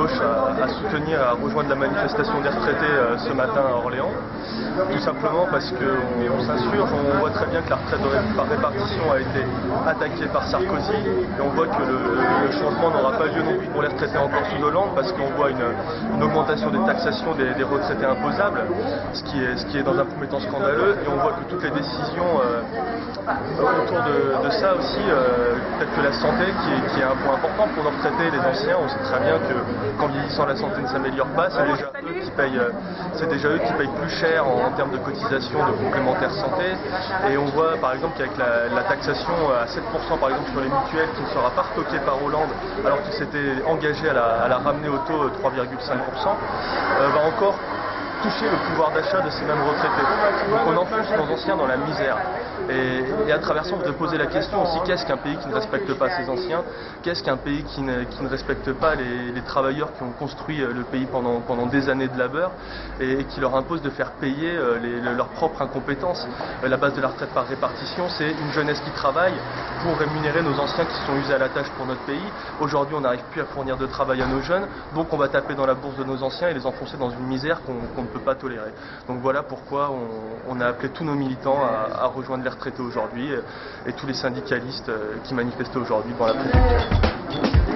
gauche à soutenir, à rejoindre la manifestation des retraités ce matin à Orléans. Tout simplement parce qu'on s'insurge, on voit très bien que la retraite par répartition a été attaquée par Sarkozy et on voit que le changement n'aura pas lieu non plus pour les retraités encore sous Hollande parce qu'on voit une augmentation des taxations des retraités imposables, ce qui est dans un premier temps scandaleux, et on voit que toutes les décisions autour de ça aussi, peut-être que la santé qui est un point important pour nos retraités et les anciens, on sait très bien qu'en vieillissant la santé ne s'améliore pas, c'est déjà eux qui payent plus cher en termes de cotisation de complémentaires santé, et on voit par exemple qu'avec la taxation à 7% par exemple sur les mutuelles qui ne sera pas retoquée par Hollande alors qu'il s'était engagé à la ramener au taux 3,5%, va encore toucher le pouvoir d'achat de ces mêmes retraités. Donc on enfonce nos anciens dans la misère. Et à travers ça, on peut poser la question aussi, qu'est-ce qu'un pays qui ne respecte pas ses anciens? Qu'est-ce qu'un pays qui ne respecte pas les travailleurs qui ont construit le pays pendant des années de labeur et qui leur impose de faire payer leur propre incompétence? La base de la retraite par répartition, c'est une jeunesse qui travaille pour rémunérer nos anciens qui sont usés à la tâche pour notre pays. Aujourd'hui, on n'arrive plus à fournir de travail à nos jeunes, donc on va taper dans la bourse de nos anciens et les enfoncer dans une misère qu'on ne peut pas tolérer. Donc voilà pourquoi on a appelé tous nos militants à rejoindre les retraités aujourd'hui et tous les syndicalistes qui manifestaient aujourd'hui devant la préfecture.